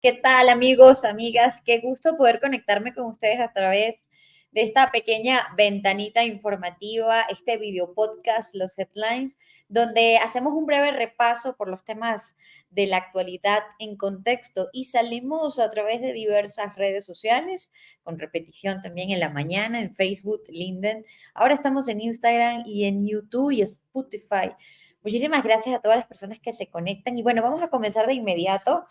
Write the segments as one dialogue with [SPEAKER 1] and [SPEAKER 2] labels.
[SPEAKER 1] ¿Qué tal, amigos, amigas? Qué gusto poder conectarme con ustedes a través de esta pequeña ventanita informativa, este video podcast, los headlines, donde hacemos un breve repaso por los temas de la actualidad en contexto y salimos a través de diversas redes sociales, con repetición también en la mañana, en Facebook, LinkedIn. Ahora estamos en Instagram y en YouTube y Spotify. Muchísimas gracias a todas las personas que se conectan. Y bueno, vamos a comenzar de inmediato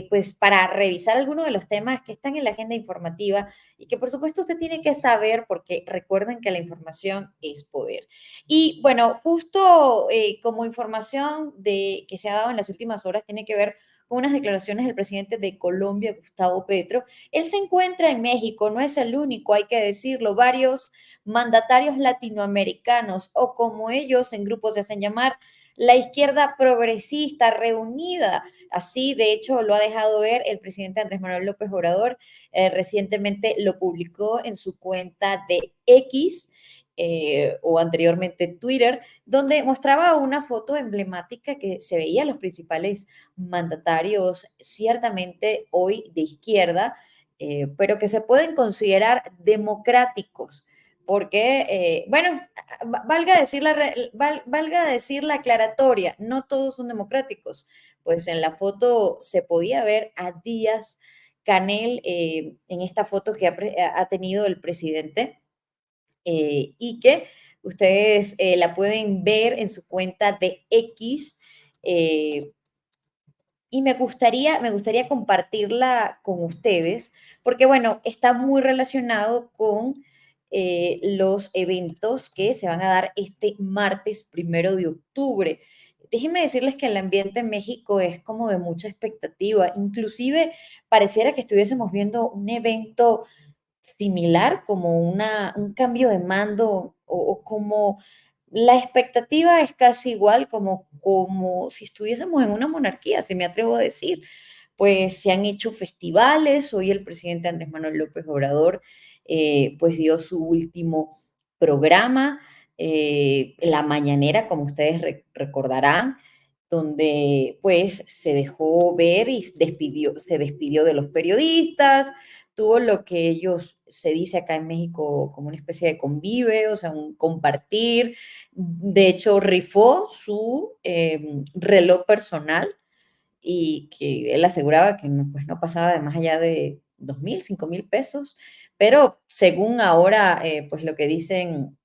[SPEAKER 1] pues para revisar algunos de los temas que están en la agenda informativa y que por supuesto usted tiene que saber porque recuerden que la información es poder. Y bueno, justo como información que se ha dado en las últimas horas tiene que ver con unas declaraciones del presidente de Colombia, Gustavo Petro. Él se encuentra en México, no es el único, hay que decirlo. Varios mandatarios latinoamericanos o como ellos en grupos se hacen llamar, la izquierda progresista reunida. Así, de hecho, lo ha dejado ver el presidente Andrés Manuel López Obrador. Recientemente lo publicó en su cuenta de X. O anteriormente Twitter, donde mostraba una foto emblemática que se veía los principales mandatarios, ciertamente hoy de izquierda, pero que se pueden considerar democráticos porque, bueno, valga decir la aclaratoria, no todos son democráticos. Pues en la foto se podía ver a Díaz Canel en esta foto que ha tenido el presidente y que ustedes la pueden ver en su cuenta de X. eh, y me gustaría compartirla con ustedes, porque bueno, está muy relacionado con los eventos que se van a dar este martes 1 de octubre. Déjenme decirles que el ambiente en México es como de mucha expectativa, inclusive pareciera que estuviésemos viendo un evento similar, como un cambio de mando o como la expectativa es casi igual como si estuviésemos en una monarquía, si me atrevo a decir. Pues se han hecho festivales, hoy el presidente Andrés Manuel López Obrador pues dio su último programa, La Mañanera, como ustedes recordarán, donde pues se dejó ver y se despidió de los periodistas, tuvo lo que ellos se dice acá en México como una especie de convive, o sea, un compartir. De hecho, rifó su reloj personal y que él aseguraba que no, pues no pasaba de más allá de 2,000, 5,000 pesos, pero según ahora, pues lo que dicen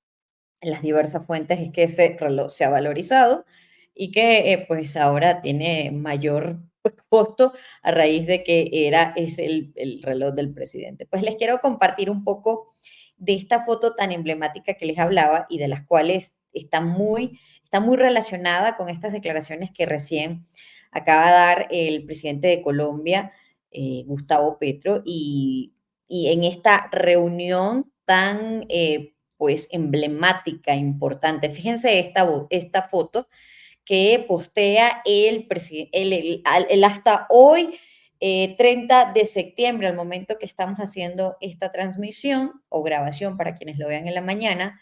[SPEAKER 1] las diversas fuentes es que ese reloj se ha valorizado y que pues ahora tiene mayor pues, costo a raíz de que es el reloj del presidente. Pues les quiero compartir un poco de esta foto tan emblemática que les hablaba y de las cuales está muy relacionada con estas declaraciones que recién acaba de dar el presidente de Colombia, Gustavo Petro, y en esta reunión tan pues emblemática, importante. Fíjense esta foto que postea el hasta hoy, 30 de septiembre, al momento que estamos haciendo esta transmisión o grabación para quienes lo vean en la mañana,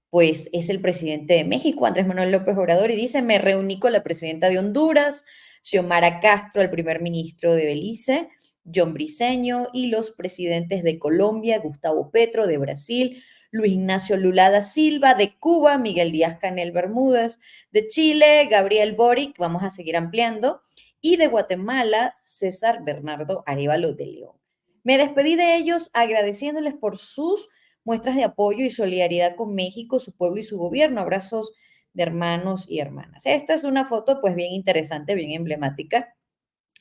[SPEAKER 1] pues es el presidente de México, Andrés Manuel López Obrador, y dice, me reuní con la presidenta de Honduras, Xiomara Castro, el primer ministro de Belice, John Briceño, y los presidentes de Colombia, Gustavo Petro, de Brasil, Luis Ignacio Lula da Silva, de Cuba, Miguel Díaz Canel Bermúdez, de Chile, Gabriel Boric, vamos a seguir ampliando, y de Guatemala, César Bernardo Arévalo de León. Me despedí de ellos agradeciéndoles por sus muestras de apoyo y solidaridad con México, su pueblo y su gobierno. Abrazos de hermanos y hermanas. Esta es una foto pues bien interesante, bien emblemática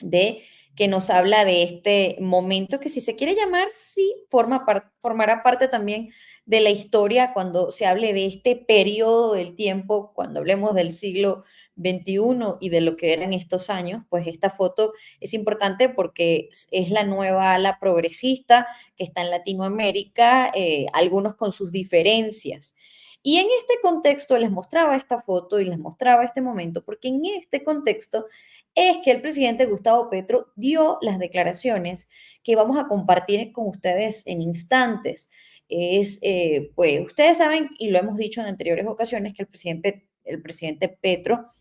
[SPEAKER 1] de que nos habla de este momento que si se quiere llamar, sí, formará parte también de la historia cuando se hable de este periodo del tiempo, cuando hablemos del siglo XXI y de lo que eran estos años, pues esta foto es importante porque es la nueva ala progresista que está en Latinoamérica, algunos con sus diferencias. Y en este contexto les mostraba esta foto y les mostraba este momento, porque en este contexto es que el presidente Gustavo Petro dio las declaraciones que vamos a compartir con ustedes en instantes. Pues ustedes saben, y lo hemos dicho en anteriores ocasiones, que el presidente Petro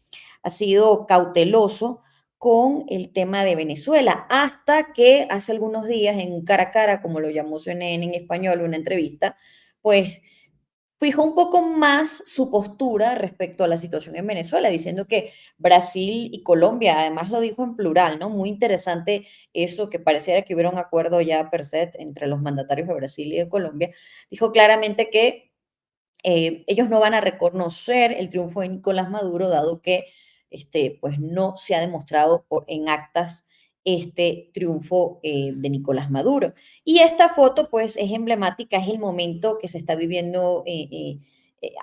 [SPEAKER 1] ha sido cauteloso con el tema de Venezuela, hasta que hace algunos días en un cara a cara, como lo llamó CNN en español, una entrevista, pues fijó un poco más su postura respecto a la situación en Venezuela, diciendo que Brasil y Colombia, además lo dijo en plural, ¿no? Muy interesante eso, que pareciera que hubiera un acuerdo ya per se entre los mandatarios de Brasil y de Colombia. Dijo claramente que ellos no van a reconocer el triunfo de Nicolás Maduro, dado que pues no se ha demostrado en actas este triunfo de Nicolás Maduro. Y esta foto pues es emblemática, es el momento que se está viviendo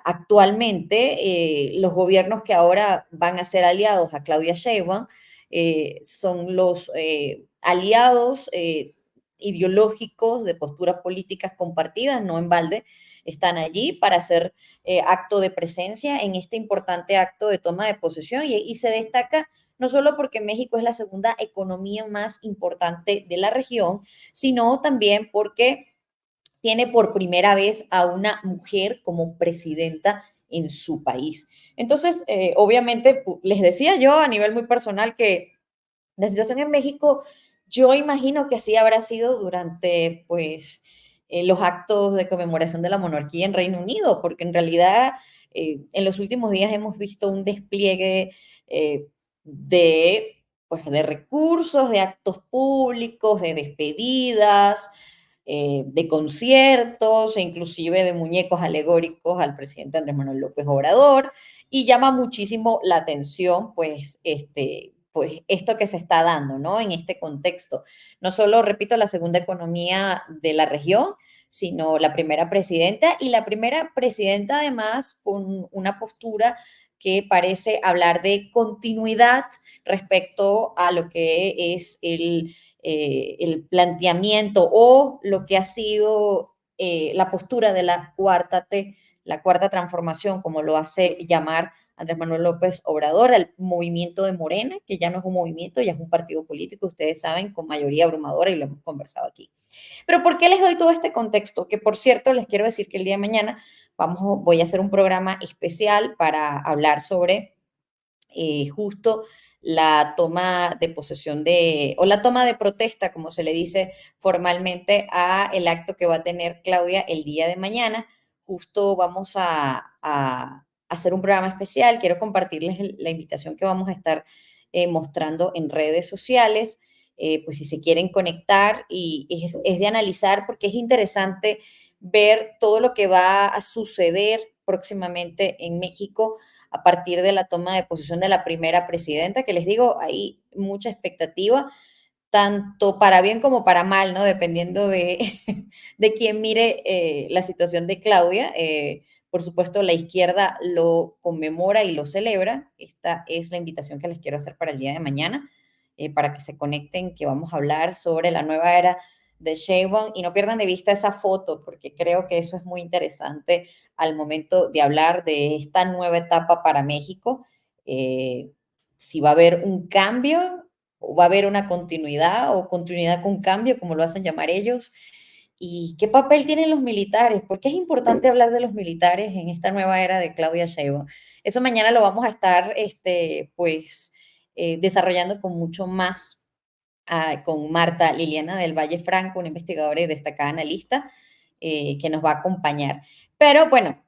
[SPEAKER 1] actualmente. Los gobiernos que ahora van a ser aliados a Claudia Sheinbaum son los aliados ideológicos de posturas políticas compartidas, no en balde, están allí para hacer acto de presencia en este importante acto de toma de posesión y se destaca no solo porque México es la segunda economía más importante de la región, sino también porque tiene por primera vez a una mujer como presidenta en su país. Entonces, obviamente, les decía yo a nivel muy personal que la situación en México, yo imagino que así habrá sido durante, pues, los actos de conmemoración de la monarquía en Reino Unido, porque en realidad en los últimos días hemos visto un despliegue eh, de, pues, de recursos, de actos públicos, de despedidas, de conciertos e inclusive de muñecos alegóricos al presidente Andrés Manuel López Obrador, y llama muchísimo la atención, pues esto que se está dando, ¿no? En este contexto. No solo, repito, la segunda economía de la región, sino la primera presidenta y la primera presidenta además con una postura que parece hablar de continuidad respecto a lo que es el planteamiento o lo que ha sido la postura de la cuarta T, la cuarta transformación, como lo hace llamar Andrés Manuel López Obrador, al movimiento de Morena, que ya no es un movimiento, ya es un partido político, ustedes saben, con mayoría abrumadora y lo hemos conversado aquí. Pero ¿por qué les doy todo este contexto? Que por cierto, les quiero decir que el día de mañana voy a hacer un programa especial para hablar sobre justo la toma de posesión o la toma de protesta, como se le dice formalmente, a el acto que va a tener Claudia el día de mañana. Justo vamos a hacer un programa especial. Quiero compartirles la invitación que vamos a estar mostrando en redes sociales. Pues si se quieren conectar y es de analizar porque es interesante ver todo lo que va a suceder próximamente en México a partir de la toma de posición de la primera presidenta, que les digo, hay mucha expectativa, tanto para bien como para mal, ¿no? Dependiendo de, de quién mire la situación de Claudia. Por supuesto, la izquierda lo conmemora y lo celebra. Esta es la invitación que les quiero hacer para el día de mañana, para que se conecten, que vamos a hablar sobre la nueva era de Sheinbaum y no pierdan de vista esa foto, porque creo que eso es muy interesante al momento de hablar de esta nueva etapa para México. Si va a haber un cambio o va a haber una continuidad o continuidad con cambio, como lo hacen llamar ellos. ¿Y qué papel tienen los militares? ¿Por qué es importante hablar de los militares en esta nueva era de Claudia Sheinbaum? Eso mañana lo vamos a estar, pues, desarrollando con mucho más con Marta Liliana del Valle Franco, una investigadora y destacada analista que nos va a acompañar. Pero bueno,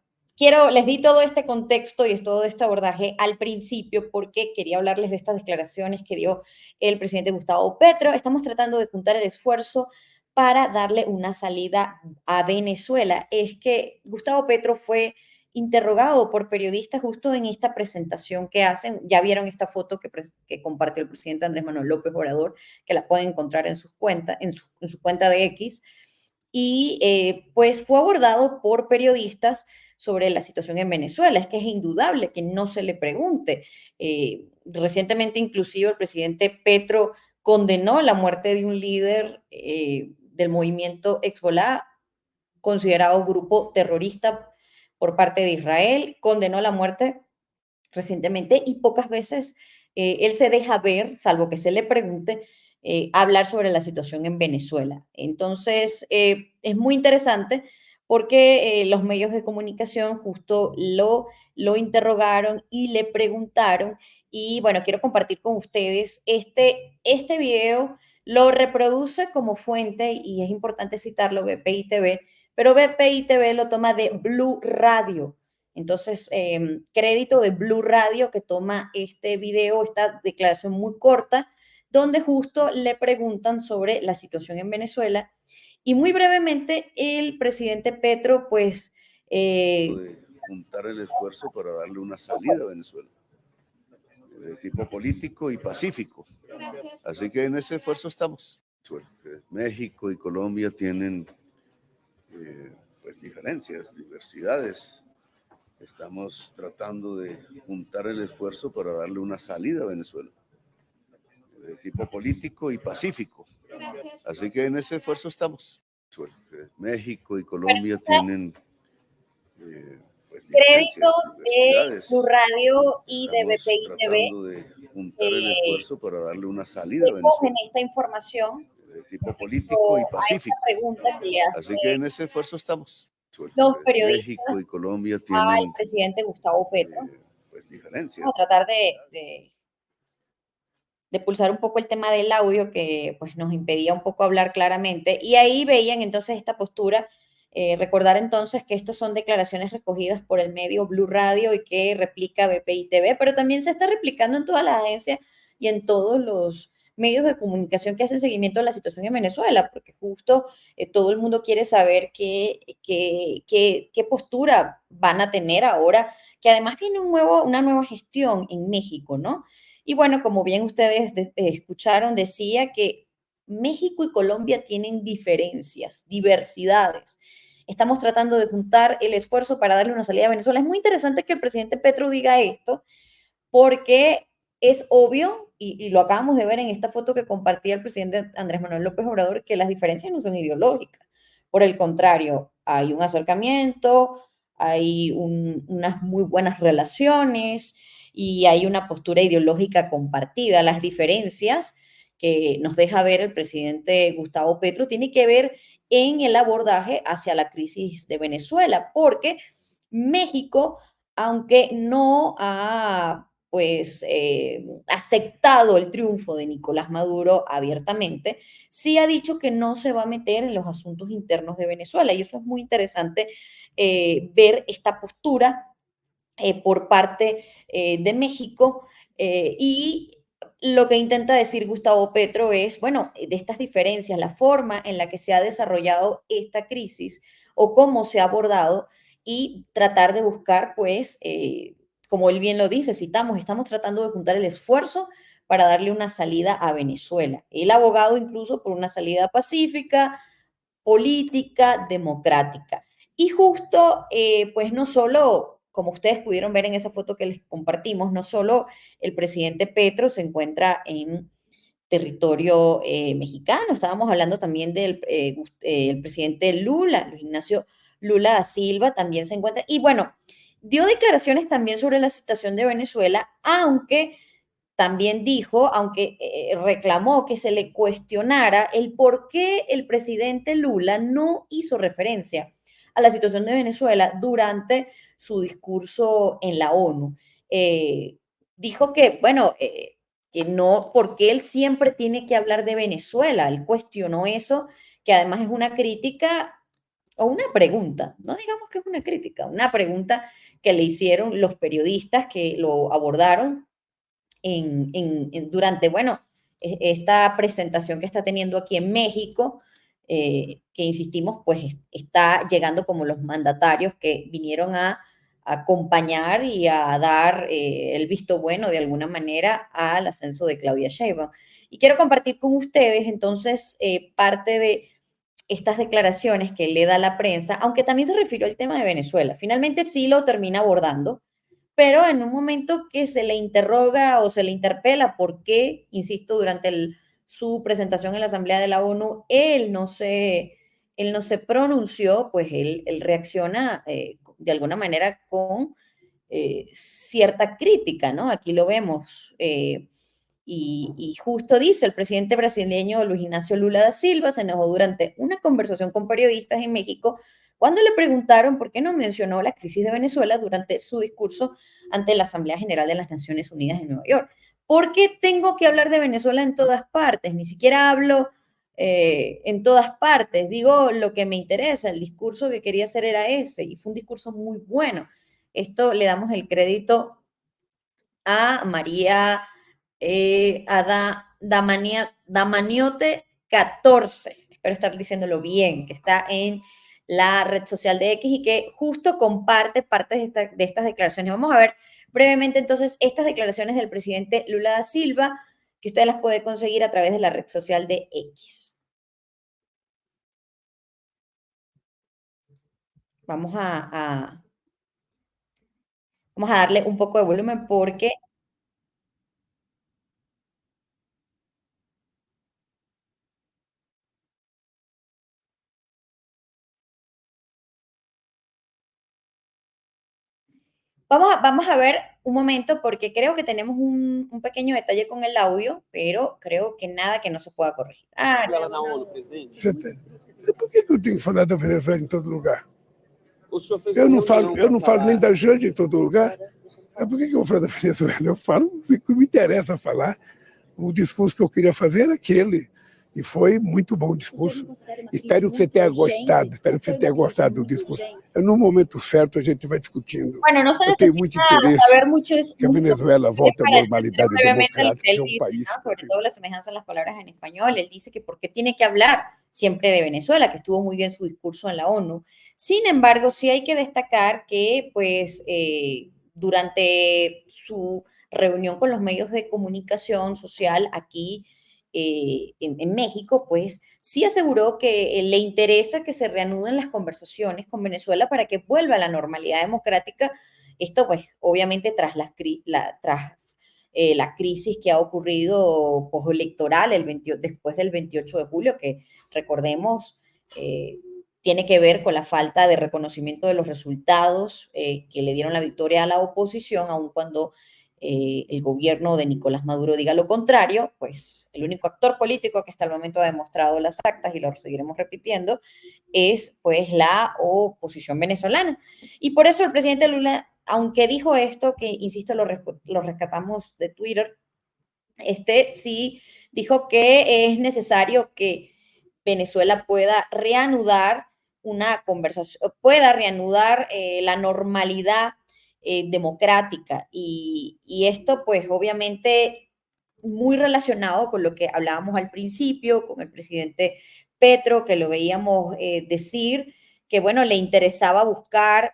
[SPEAKER 1] les di todo este contexto y todo este abordaje al principio porque quería hablarles de estas declaraciones que dio el presidente Gustavo Petro. Estamos tratando de juntar el esfuerzo para darle una salida a Venezuela. Es que Gustavo Petro fue interrogado por periodistas justo en esta presentación que hacen. Ya vieron esta foto que compartió el presidente Andrés Manuel López Obrador, que la pueden encontrar en, sus cuentas, en su cuenta de X. Y pues fue abordado por periodistas sobre la situación en Venezuela. Es que es indudable que no se le pregunte. Recientemente, inclusive, el presidente Petro condenó la muerte de un líder del movimiento Hezbollah, considerado grupo terrorista por parte de Israel, condenó la muerte recientemente y pocas veces él se deja ver, salvo que se le pregunte, hablar sobre la situación en Venezuela. Entonces, es muy interesante porque los medios de comunicación justo lo interrogaron y le preguntaron Y bueno, quiero compartir con ustedes este video. Lo reproduce como fuente, y es importante citarlo, BPI TV, pero BPI TV lo toma de Blue Radio. Entonces, crédito de Blue Radio que toma este video, esta declaración muy corta, donde justo le preguntan sobre la situación en Venezuela. Y muy brevemente, el presidente Petro, pues...
[SPEAKER 2] de juntar el esfuerzo para darle una salida a Venezuela, de tipo político y pacífico. Así que en ese esfuerzo estamos. México y Colombia tienen pues diferencias, diversidades. Estamos tratando de juntar el esfuerzo para darle una salida a Venezuela, de tipo político y pacífico. Así que en ese esfuerzo estamos. México y Colombia tienen pues
[SPEAKER 1] crédito
[SPEAKER 2] diferencias,
[SPEAKER 1] de Blue
[SPEAKER 2] diversidades.
[SPEAKER 1] Radio y de
[SPEAKER 2] Estamos
[SPEAKER 1] BPI TV
[SPEAKER 2] tratando de juntar el esfuerzo para darle una salida a
[SPEAKER 1] recogen
[SPEAKER 2] Venezuela,
[SPEAKER 1] esta información
[SPEAKER 2] de tipo político y
[SPEAKER 1] a esta
[SPEAKER 2] pacífico.
[SPEAKER 1] pregunta que le
[SPEAKER 2] Así que
[SPEAKER 1] hacen
[SPEAKER 2] en ese esfuerzo estamos.
[SPEAKER 1] los
[SPEAKER 2] México
[SPEAKER 1] periodistas
[SPEAKER 2] y Colombia
[SPEAKER 1] al
[SPEAKER 2] tienen
[SPEAKER 1] presidente Gustavo Petro.
[SPEAKER 2] pues diferencias.
[SPEAKER 1] Vamos a tratar de pulsar un poco el tema del audio que pues nos impedía un poco hablar claramente. Y ahí veían entonces esta postura. Recordar entonces que estos son declaraciones recogidas por el medio Blue Radio y que replica BPI TV, pero también se está replicando en todas las agencias y en todos los medios de comunicación que hacen seguimiento a la situación en Venezuela, porque justo todo el mundo quiere saber qué postura van a tener ahora, que además viene una nueva gestión en México, ¿no? Y bueno, como bien ustedes escucharon, decía que México y Colombia tienen diferencias, diversidades. Estamos tratando de juntar el esfuerzo para darle una salida a Venezuela. Es muy interesante que el presidente Petro diga esto, porque es obvio, y lo acabamos de ver en esta foto que compartía el presidente Andrés Manuel López Obrador, que las diferencias no son ideológicas. Por el contrario, hay un acercamiento, hay unas muy buenas relaciones y hay una postura ideológica compartida. Las diferencias que nos deja ver el presidente Gustavo Petro tiene que ver en el abordaje hacia la crisis de Venezuela, porque México, aunque no ha pues aceptado el triunfo de Nicolás Maduro abiertamente, sí ha dicho que no se va a meter en los asuntos internos de Venezuela. Y eso es muy interesante, ver esta postura por parte de México. Y lo que intenta decir Gustavo Petro es, bueno, de estas diferencias, la forma en la que se ha desarrollado esta crisis o cómo se ha abordado, y tratar de buscar, pues, como él bien lo dice, citamos, estamos tratando de juntar el esfuerzo para darle una salida a Venezuela. El abogado incluso por una salida pacífica, política, democrática. Y justo, pues no solo, como ustedes pudieron ver en esa foto que les compartimos, no solo el presidente Petro se encuentra en territorio mexicano, estábamos hablando también del el presidente Lula, Luis Ignacio Lula da Silva, también se encuentra, y bueno, dio declaraciones también sobre la situación de Venezuela, aunque también dijo, aunque reclamó que se le cuestionara el por qué el presidente Lula no hizo referencia a la situación de Venezuela durante su discurso en la ONU. Eh, Dijo que, bueno, que no, porque él siempre tiene que hablar de Venezuela. Él cuestionó eso, que además es una crítica o una pregunta, no digamos que es una crítica, una pregunta que le hicieron los periodistas que lo abordaron durante, bueno, esta presentación que está teniendo aquí en México, que insistimos, pues está llegando como los mandatarios que vinieron a acompañar y a dar el visto bueno de alguna manera al ascenso de Claudia Sheinbaum. Y quiero compartir con ustedes entonces parte de estas declaraciones que le da a la prensa, aunque también se refirió al tema de Venezuela. Finalmente sí lo termina abordando, pero en un momento que se le interroga o se le interpela por qué, insisto, durante su presentación en la Asamblea de la ONU, él no se pronunció, pues él reacciona de alguna manera con cierta crítica, ¿no? Aquí lo vemos. Y justo dice, el presidente brasileño Luis Ignacio Lula da Silva se enojó durante una conversación con periodistas en México cuando le preguntaron por qué no mencionó la crisis de Venezuela durante su discurso ante la Asamblea General de las Naciones Unidas en Nueva York. ¿Por qué tengo que hablar de Venezuela en todas partes? Ni siquiera hablo en todas partes. Digo lo que me interesa. El discurso que quería hacer era ese y fue un discurso muy bueno. Esto le damos el crédito a María Damaniote 14. Espero estar diciéndolo bien, que está en la red social de X y que justo comparte partes de estas declaraciones. Vamos a ver brevemente entonces estas declaraciones del presidente Lula da Silva, que usted las puede conseguir a través de la red social de X. Vamos vamos a darle un poco de volumen porque vamos a ver un momento porque creo que tenemos un pequeño detalle con el audio, pero creo que nada que no se pueda corregir.
[SPEAKER 3] Ela na ONU, presidente? Por que eu tenho que falar da Venezuela em todo lugar?
[SPEAKER 4] O senhor fez
[SPEAKER 3] Eu
[SPEAKER 4] uma
[SPEAKER 3] não falo,
[SPEAKER 4] reunião
[SPEAKER 3] eu não
[SPEAKER 4] pra
[SPEAKER 3] falo nem
[SPEAKER 4] falar-
[SPEAKER 3] da Janja em todo lugar. Por que eu vou falar da Venezuela? Eu falo o que me interessa falar. O discurso que eu queria fazer era aquele. E foi muito bom o discurso. Espero que você tenha gostado. Espero que você tenha gostado do discurso. No momento certo a gente vai discutindo.
[SPEAKER 1] Bueno, no se
[SPEAKER 3] Eu tenho
[SPEAKER 1] necesita
[SPEAKER 3] muito interesse
[SPEAKER 1] saber muchos,
[SPEAKER 3] que a
[SPEAKER 1] muchos
[SPEAKER 3] Venezuela volte à
[SPEAKER 1] para entender
[SPEAKER 3] normalidade
[SPEAKER 1] brevemente lo
[SPEAKER 3] democrática,
[SPEAKER 1] que
[SPEAKER 3] que
[SPEAKER 1] él
[SPEAKER 3] é um
[SPEAKER 1] dice,
[SPEAKER 3] país.
[SPEAKER 1] ¿no? Sobre todo la semejanza en las palabras en español. Él dice que por qué tiene que hablar siempre de Venezuela, que estuvo muy bien su discurso en la ONU. Sin embargo, sí hay que destacar que, pues, durante su reunión con los medios de comunicación social aquí en México, pues sí aseguró que le interesa que se reanuden las conversaciones con Venezuela para que vuelva a la normalidad democrática. Esto, pues, obviamente tras la crisis que ha ocurrido postelectoral después del 28 de julio, que recordemos tiene que ver con la falta de reconocimiento de los resultados que le dieron la victoria a la oposición, aun cuando el gobierno de Nicolás Maduro diga lo contrario, pues el único actor político que hasta el momento ha demostrado las actas, y lo seguiremos repitiendo, es pues la oposición venezolana. Y por eso el presidente Lula, aunque dijo esto, que insisto, lo rescatamos de Twitter, sí dijo que es necesario que Venezuela pueda reanudar una conversación, pueda reanudar la normalidad democrática. Y esto, pues, obviamente, muy relacionado con lo que hablábamos al principio, con el presidente Petro, que lo veíamos decir, que, bueno, le interesaba buscar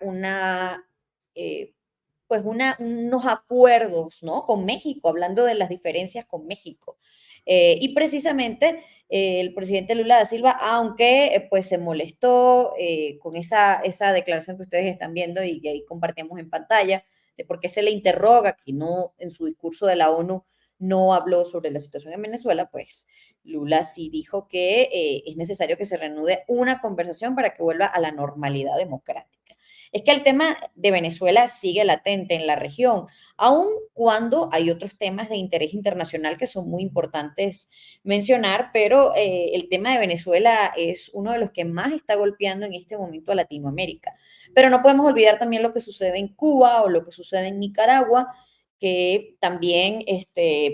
[SPEAKER 1] pues unos acuerdos, ¿no? Con México, hablando de las diferencias con México. Y precisamente el presidente Lula da Silva, aunque pues se molestó con esa declaración que ustedes están viendo y que ahí compartimos en pantalla, de por qué se le interroga que no en su discurso de la ONU no habló sobre la situación en Venezuela, pues Lula sí dijo que es necesario que se reanude una conversación para que vuelva a la normalidad democrática. Es que el tema de Venezuela sigue latente en la región, aun cuando hay otros temas de interés internacional que son muy importantes mencionar, pero el tema de Venezuela es uno de los que más está golpeando en este momento a Latinoamérica. Pero no podemos olvidar también lo que sucede en Cuba o lo que sucede en Nicaragua, que también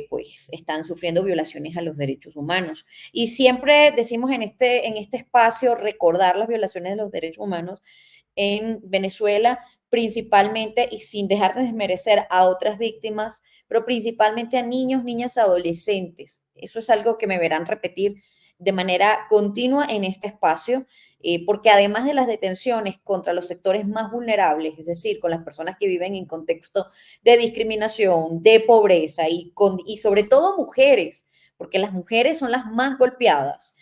[SPEAKER 1] pues, están sufriendo violaciones a los derechos humanos. Y siempre decimos en este espacio recordar las violaciones de los derechos humanos en Venezuela, principalmente y sin dejar de desmerecer a otras víctimas, pero principalmente a niños, niñas, adolescentes. Eso es algo que me verán repetir de manera continua en este espacio, porque además de las detenciones contra los sectores más vulnerables, es decir, con las personas que viven en contexto de discriminación, de pobreza y sobre todo mujeres, porque las mujeres son las más golpeadas.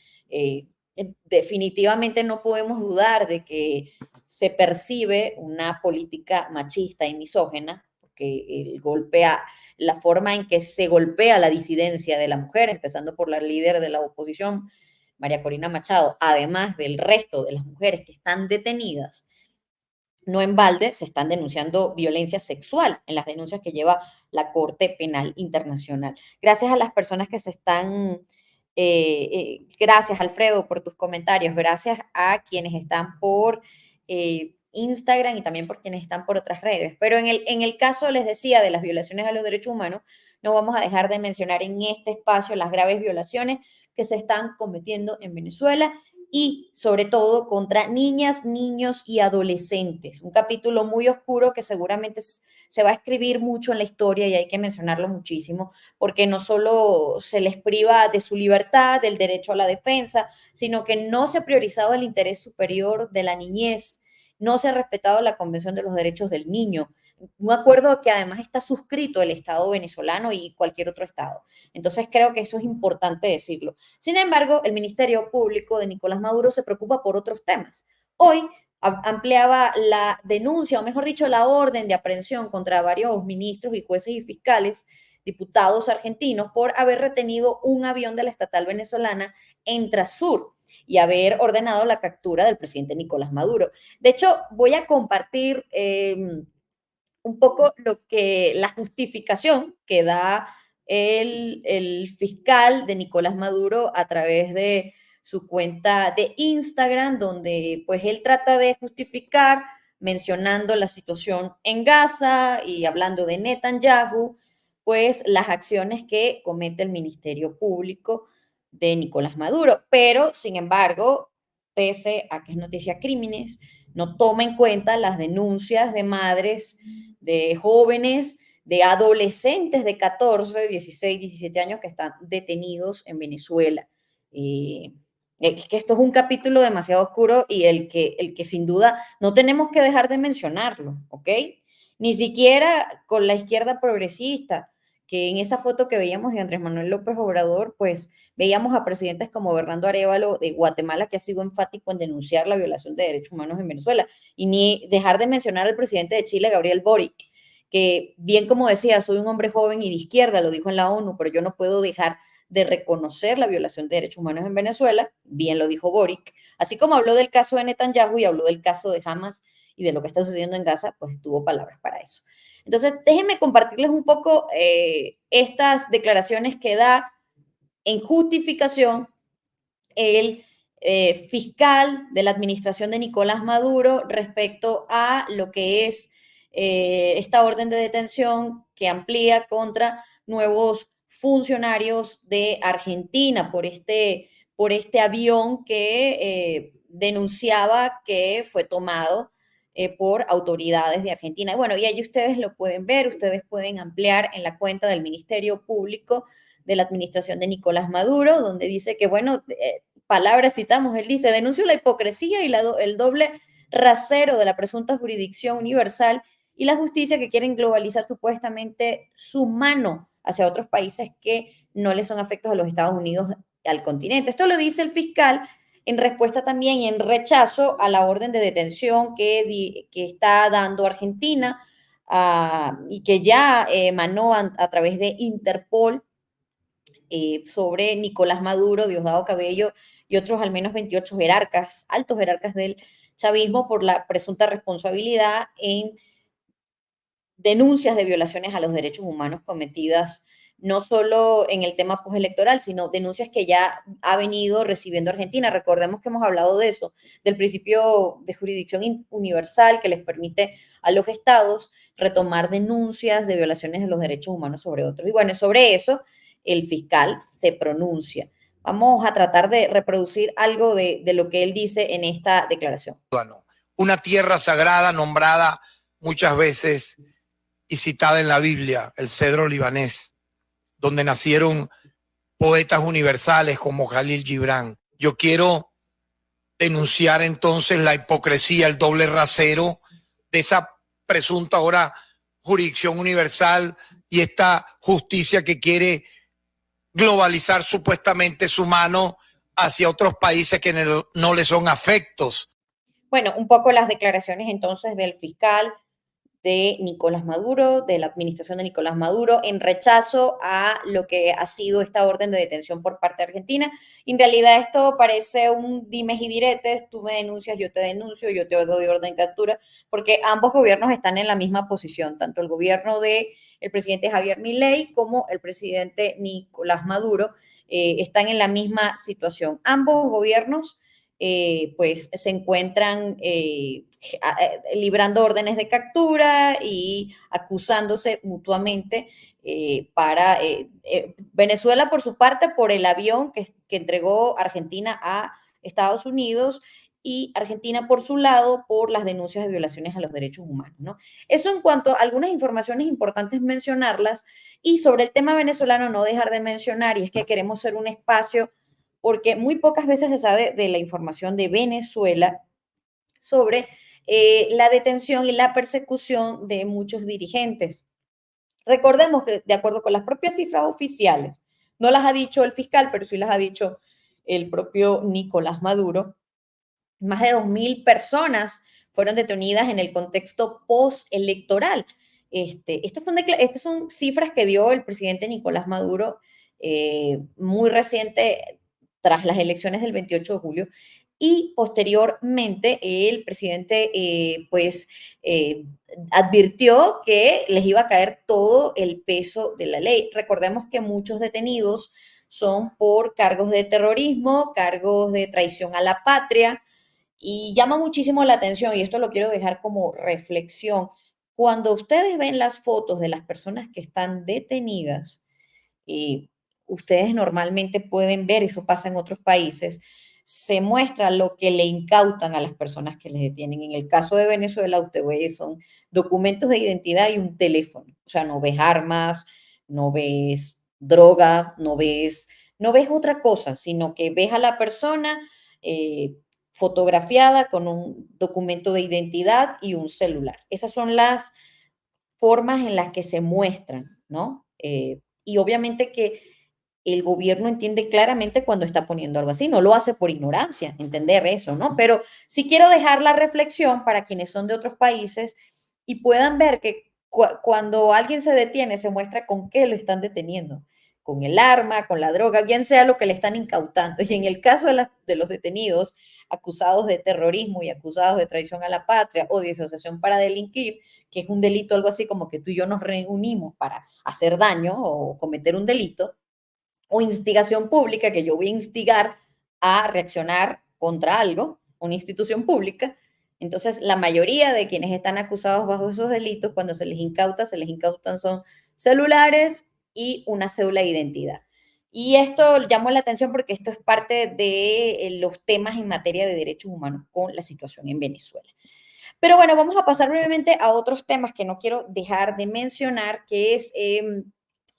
[SPEAKER 1] Definitivamente no podemos dudar de que se percibe una política machista y misógena, porque la forma en que se golpea la disidencia de la mujer, empezando por la líder de la oposición, María Corina Machado, además del resto de las mujeres que están detenidas, no en balde se están denunciando violencia sexual en las denuncias que lleva la Corte Penal Internacional. Gracias a las personas que se están gracias Alfredo por tus comentarios, gracias a quienes están por Instagram y también por quienes están por otras redes. Pero en el caso, les decía, de las violaciones a los derechos humanos, no vamos a dejar de mencionar en este espacio las graves violaciones que se están cometiendo en Venezuela y sobre todo contra niñas, niños y adolescentes. Un capítulo muy oscuro que seguramente se va a escribir mucho en la historia y hay que mencionarlo muchísimo, porque no solo se les priva de su libertad, del derecho a la defensa, sino que no se ha priorizado el interés superior de la niñez, no se ha respetado la Convención de los Derechos del Niño, un acuerdo que además está suscrito el Estado venezolano y cualquier otro Estado. Entonces creo que eso es importante decirlo. Sin embargo, el Ministerio Público de Nicolás Maduro se preocupa por otros temas. Hoy ampliaba la denuncia, o mejor dicho, la orden de aprehensión contra varios ministros y jueces y fiscales, diputados argentinos, por haber retenido un avión de la estatal venezolana en Trasur y haber ordenado la captura del presidente Nicolás Maduro. De hecho, voy a compartir un poco la justificación que da el fiscal de Nicolás Maduro a través de su cuenta de Instagram, donde pues él trata de justificar mencionando la situación en Gaza y hablando de Netanyahu, pues las acciones que comete el Ministerio Público de Nicolás Maduro. Pero, sin embargo, pese a que es noticia crímenes, no toma en cuenta las denuncias de madres, de jóvenes, de adolescentes de 14, 16, 17 años que están detenidos en Venezuela. Es que esto es un capítulo demasiado oscuro y el que sin duda no tenemos que dejar de mencionarlo, ¿ok? Ni siquiera con la izquierda progresista, que en esa foto que veíamos de Andrés Manuel López Obrador, pues veíamos a presidentes como Bernardo Arévalo de Guatemala, que ha sido enfático en denunciar la violación de derechos humanos en Venezuela, y ni dejar de mencionar al presidente de Chile, Gabriel Boric, que bien como decía, soy un hombre joven y de izquierda, lo dijo en la ONU, pero yo no puedo dejar de reconocer la violación de derechos humanos en Venezuela, bien lo dijo Boric, así como habló del caso de Netanyahu y habló del caso de Hamas y de lo que está sucediendo en Gaza, pues tuvo palabras para eso. Entonces, déjenme compartirles un poco estas declaraciones que da en justificación el fiscal de la administración de Nicolás Maduro respecto a lo que es esta orden de detención que amplía contra nuevos funcionarios de Argentina por este avión que denunciaba que fue tomado por autoridades de Argentina. Y bueno, y ahí ustedes lo pueden ver, ustedes pueden ampliar en la cuenta del Ministerio Público de la administración de Nicolás Maduro, donde dice que, bueno, palabras citamos, él dice, denuncio la hipocresía y el doble rasero de la presunta jurisdicción universal y la justicia que quieren globalizar supuestamente su mano hacia otros países que no le son afectos a los Estados Unidos al continente. Esto lo dice el fiscal en respuesta también y en rechazo a la orden de detención que está dando Argentina y que ya emanó a través de Interpol sobre Nicolás Maduro, Diosdado Cabello y otros al menos 28 jerarcas, altos jerarcas del chavismo por la presunta responsabilidad en denuncias de violaciones a los derechos humanos cometidas no solo en el tema postelectoral, sino denuncias que ya ha venido recibiendo Argentina. Recordemos que hemos hablado de eso, del principio de jurisdicción universal que les permite a los estados retomar denuncias de violaciones de los derechos humanos sobre otros. Y bueno, sobre eso el fiscal se pronuncia. Vamos a tratar de reproducir algo de lo que él dice en esta declaración.
[SPEAKER 4] Una tierra sagrada nombrada muchas veces y citada en la Biblia, el cedro libanés, donde nacieron poetas universales como Khalil Gibran. Yo quiero denunciar entonces la hipocresía, el doble rasero de esa presunta ahora jurisdicción universal y esta justicia que quiere globalizar supuestamente su mano hacia otros países que no le son afectos.
[SPEAKER 1] Bueno, un poco las declaraciones entonces del fiscal de Nicolás Maduro, de la administración de Nicolás Maduro, en rechazo a lo que ha sido esta orden de detención por parte de Argentina. En realidad esto parece un dimes y diretes, tú me denuncias, yo te denuncio, yo te doy orden de captura, porque ambos gobiernos están en la misma posición, tanto el gobierno del presidente Javier Milei como el presidente Nicolás Maduro están en la misma situación. Ambos gobiernos pues se encuentran librando órdenes de captura y acusándose mutuamente para Venezuela, por su parte, por el avión que entregó Argentina a Estados Unidos, y Argentina, por su lado, por las denuncias de violaciones a los derechos humanos, ¿no? Eso en cuanto a algunas informaciones importantes mencionarlas. Y sobre el tema venezolano, no dejar de mencionar, y es que queremos ser un espacio, porque muy pocas veces se sabe de la información de Venezuela sobre la detención y la persecución de muchos dirigentes. Recordemos que, de acuerdo con las propias cifras oficiales, no las ha dicho el fiscal, pero sí las ha dicho el propio Nicolás Maduro, más de 2.000 personas fueron detenidas en el contexto postelectoral. Estas son cifras que dio el presidente Nicolás Maduro muy reciente, tras las elecciones del 28 de julio, y posteriormente el presidente advirtió que les iba a caer todo el peso de la ley. Recordemos que muchos detenidos son por cargos de terrorismo, cargos de traición a la patria, y llama muchísimo la atención, y esto lo quiero dejar como reflexión. Cuando ustedes ven las fotos de las personas que están detenidas, y ustedes normalmente pueden ver, eso pasa en otros países, se muestra lo que le incautan a las personas que les detienen. En el caso de Venezuela, usted ve, son documentos de identidad y un teléfono. O sea, no ves armas, no ves droga, no ves otra cosa, sino que ves a la persona fotografiada con un documento de identidad y un celular. Esas son las formas en las que se muestran, ¿no? Y obviamente que el gobierno entiende claramente cuando está poniendo algo así, no lo hace por ignorancia, entender eso, ¿no? Pero sí quiero dejar la reflexión para quienes son de otros países y puedan ver que cuando alguien se detiene, se muestra con qué lo están deteniendo, con el arma, con la droga, bien sea lo que le están incautando. Y en el caso de los detenidos acusados de terrorismo y acusados de traición a la patria o de asociación para delinquir, que es un delito, algo así como que tú y yo nos reunimos para hacer daño o cometer un delito, o instigación pública, que yo voy a instigar a reaccionar contra algo, una institución pública. Entonces, la mayoría de quienes están acusados bajo esos delitos, cuando se les incautan son celulares y una cédula de identidad. Y esto llamó la atención porque esto es parte de los temas en materia de derechos humanos con la situación en Venezuela. Pero bueno, vamos a pasar brevemente a otros temas que no quiero dejar de mencionar, que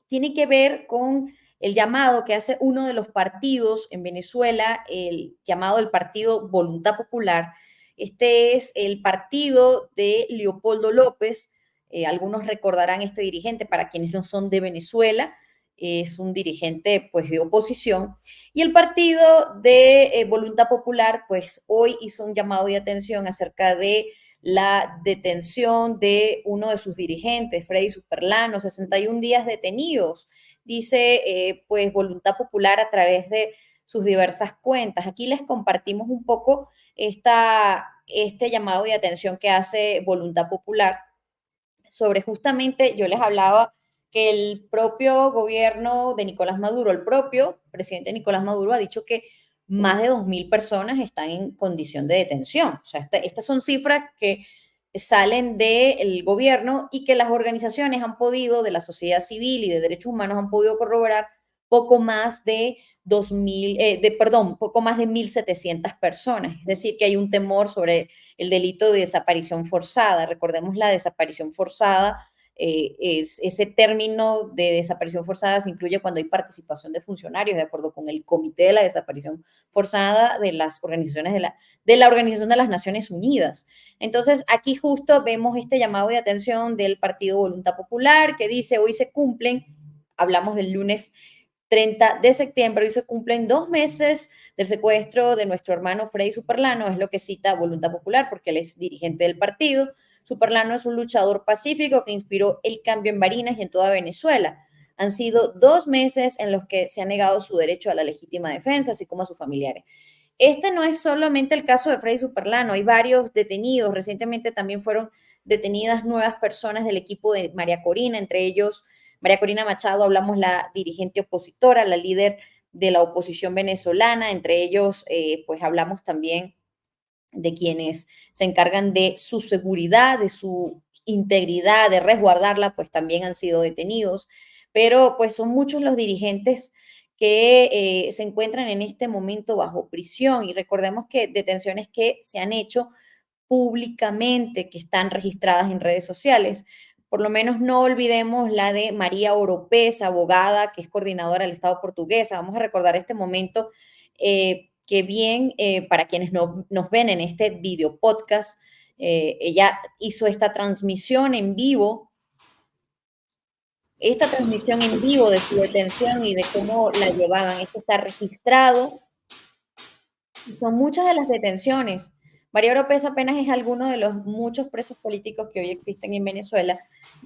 [SPEAKER 1] tiene que ver con el llamado que hace uno de los partidos en Venezuela, el llamado del partido Voluntad Popular. Este es el partido de Leopoldo López. Algunos recordarán este dirigente, para quienes no son de Venezuela, es un dirigente pues de oposición. Y el partido de Voluntad Popular pues hoy hizo un llamado de atención acerca de la detención de uno de sus dirigentes, Freddy Superlano, 61 días detenidos, dice pues Voluntad Popular a través de sus diversas cuentas. Aquí les compartimos un poco este llamado de atención que hace Voluntad Popular sobre, justamente, yo les hablaba que el propio gobierno de Nicolás Maduro, el propio presidente Nicolás Maduro ha dicho que más de 2.000 personas están en condición de detención. O sea, estas son cifras que salen del gobierno y que las organizaciones han podido, de la sociedad civil y de derechos humanos, han podido corroborar poco más de poco más de 1.700 personas. Es decir, que hay un temor sobre el delito de desaparición forzada. Recordemos, la desaparición forzada, ese término de desaparición forzada se incluye cuando hay participación de funcionarios, de acuerdo con el Comité de la Desaparición Forzada de las organizaciones de la Organización de las Naciones Unidas. Entonces, aquí justo vemos este llamado de atención del Partido Voluntad Popular, que dice: hoy se cumplen, hablamos del lunes 30 de septiembre, hoy se cumplen 2 meses del secuestro de nuestro hermano Freddy Superlano, es lo que cita Voluntad Popular, porque él es dirigente del partido. Superlano es un luchador pacífico que inspiró el cambio en Barinas y en toda Venezuela. Han sido 2 meses en los que se ha negado su derecho a la legítima defensa, así como a sus familiares. Este no es solamente el caso de Freddy Superlano, hay varios detenidos. Recientemente también fueron detenidas nuevas personas del equipo de María Corina, entre ellos María Corina Machado, hablamos la dirigente opositora, la líder de la oposición venezolana. Entre ellos, pues hablamos también de quienes se encargan de su seguridad, de su integridad, de resguardarla, pues también han sido detenidos. Pero pues son muchos los dirigentes que se encuentran en este momento bajo prisión. Y recordemos que detenciones que se han hecho públicamente, que están registradas en redes sociales. Por lo menos no olvidemos la de María Oropesa, abogada, que es coordinadora del Estado portuguesa. Vamos a recordar este momento que bien, para quienes nos ven en este video podcast, ella hizo esta transmisión en vivo de su detención y de cómo la llevaban. Esto está registrado. Son muchas de las detenciones. María Oropesa apenas es alguno de los muchos presos políticos que hoy existen en Venezuela,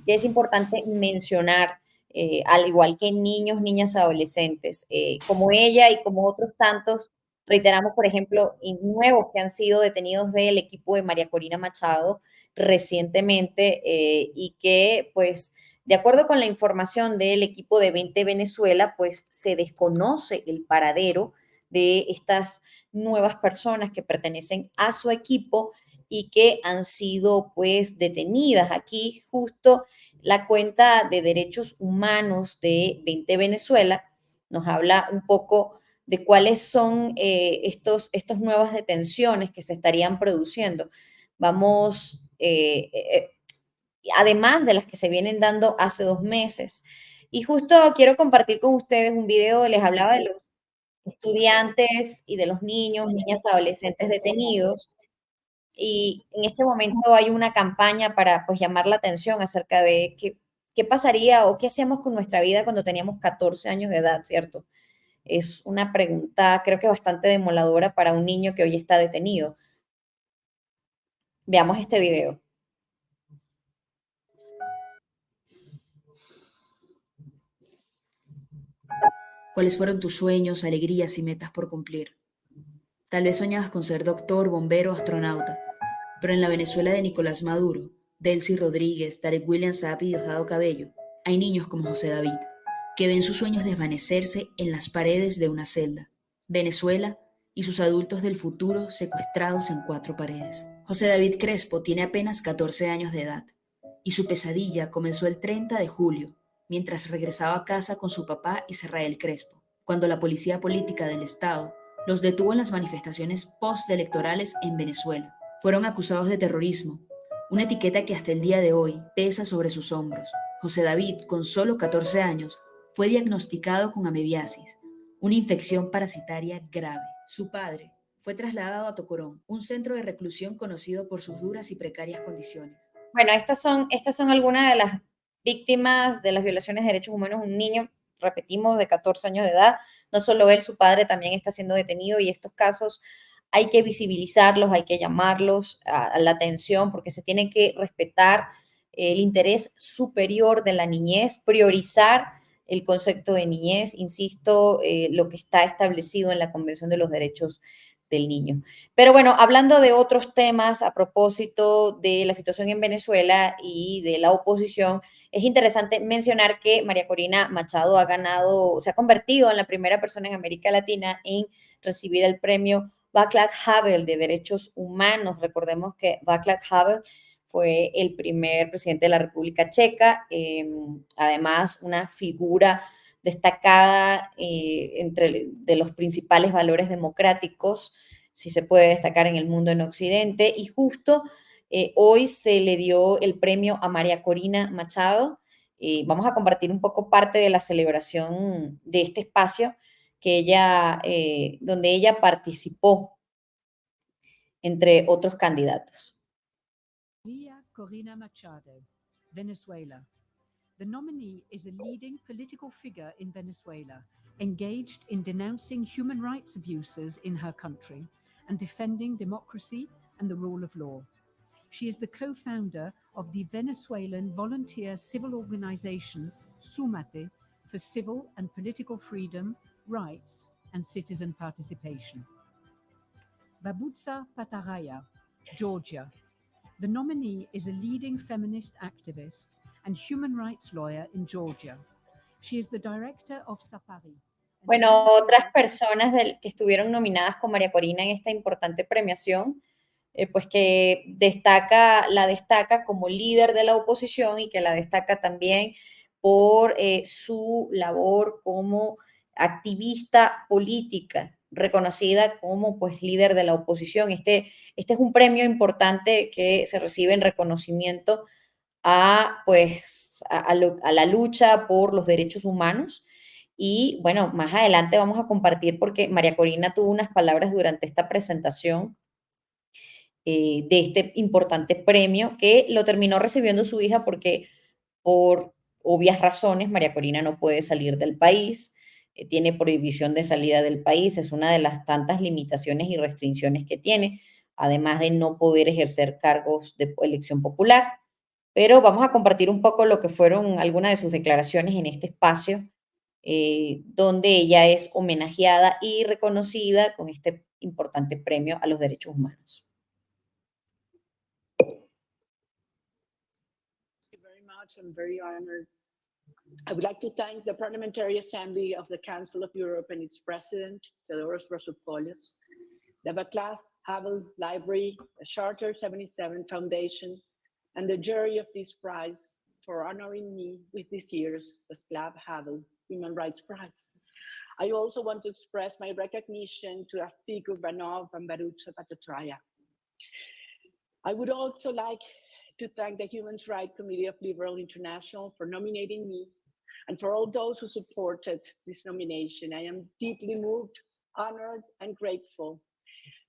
[SPEAKER 1] que es importante mencionar, al igual que niños, niñas, adolescentes, como ella y como otros tantos, reiteramos, por ejemplo, nuevos que han sido detenidos del equipo de María Corina Machado recientemente y que, pues, de acuerdo con la información del equipo de 20 Venezuela, pues se desconoce el paradero de estas nuevas personas que pertenecen a su equipo y que han sido pues detenidas. Aquí justo la cuenta de derechos humanos de 20 Venezuela nos habla un poco de cuáles son estos nuevas detenciones que se estarían produciendo. Vamos, además de las que se vienen dando hace 2 meses. Y justo quiero compartir con ustedes un video, les hablaba de los estudiantes y de los niños, niñas, adolescentes detenidos. Y en este momento hay una campaña para pues llamar la atención acerca de qué pasaría o qué hacíamos con nuestra vida cuando teníamos 14 años de edad, ¿cierto? Es una pregunta creo que bastante demoledora para un niño que hoy está detenido. Veamos este video.
[SPEAKER 5] ¿Cuáles fueron tus sueños, alegrías y metas por cumplir? Tal vez soñabas con ser doctor, bombero o astronauta, pero en la Venezuela de Nicolás Maduro, Delcy Rodríguez, Tarek William Saab y Diosdado Cabello, hay niños como José David, que ven sus sueños desvanecerse en las paredes de una celda. Venezuela y sus adultos del futuro secuestrados en 4 paredes. José David Crespo tiene apenas 14 años de edad, y su pesadilla comenzó el 30 de julio, mientras regresaba a casa con su papá Israel Crespo, cuando la policía política del Estado los detuvo en las manifestaciones postelectorales en Venezuela. Fueron acusados de terrorismo, una etiqueta que hasta el día de hoy pesa sobre sus hombros. José David, con solo 14 años, fue diagnosticado con amebiasis, una infección parasitaria grave. Su padre fue trasladado a Tocorón, un centro de reclusión conocido por sus duras y precarias condiciones.
[SPEAKER 1] Bueno, estas son algunas de las víctimas de las violaciones de derechos humanos. Un niño, repetimos, de 14 años de edad. No solo él, su padre también está siendo detenido y estos casos hay que visibilizarlos, hay que llamarlos a la atención porque se tiene que respetar el interés superior de la niñez, priorizar el concepto de niñez, insisto, lo que está establecido en la Convención de los Derechos del Niño. Pero bueno, hablando de otros temas a propósito de la situación en Venezuela y de la oposición, es interesante mencionar que María Corina Machado se ha convertido en la primera persona en América Latina en recibir el premio Václav Havel de Derechos Humanos. Recordemos que Václav Havel fue el primer presidente de la República Checa, además una figura destacada de los principales valores democráticos, si se puede destacar en el mundo en Occidente, y justo hoy se le dio el premio a María Corina Machado. Vamos a compartir un poco parte de la celebración de este espacio donde ella participó entre otros candidatos.
[SPEAKER 6] María Corina Machado, Venezuela. The nominee is a leading political figure in Venezuela, engaged in denouncing human rights abuses in her country and defending democracy and the rule of law. She is the co-founder of the Venezuelan volunteer civil organization Sumate for civil and political freedom, rights, and citizen participation. Babutsa Pataraya, Georgia. The nominee is a leading feminist activist and human rights lawyer in Georgia. She is the director of SAPARI,
[SPEAKER 1] Bueno, otras personas que estuvieron nominadas con María Corina en esta importante premiación, pues que la destaca como líder de la oposición y que la destaca también por su labor como activista política, reconocida como pues líder de la oposición. Este es un premio importante que se recibe en reconocimiento a la lucha por los derechos humanos. Y bueno, más adelante vamos a compartir porque María Corina tuvo unas palabras durante esta presentación de este importante premio que lo terminó recibiendo su hija porque por obvias razones María Corina no puede salir del país, tiene prohibición de salida del país, es una de las tantas limitaciones y restricciones que tiene, además de no poder ejercer cargos de elección popular. Pero vamos a compartir un poco lo que fueron algunas de sus declaraciones en este espacio, donde ella es homenajeada y reconocida con este importante premio a los derechos humanos.
[SPEAKER 7] Thank you very much. I'm very honored. I would like to thank the Parliamentary Assembly of the Council of Europe and its president, Theodoros Rousopoulos, the Václav Havel Library, the Charter 77 Foundation, and the jury of this prize for honoring me with this year's Václav Havel Human Rights Prize. I also want to express my recognition to Rafik Urbanov and Baruch Zapata-Traya. I would also like to thank the Human Rights Committee of Liberal International for nominating me and for all those who supported this nomination. I am deeply moved, honored, and grateful.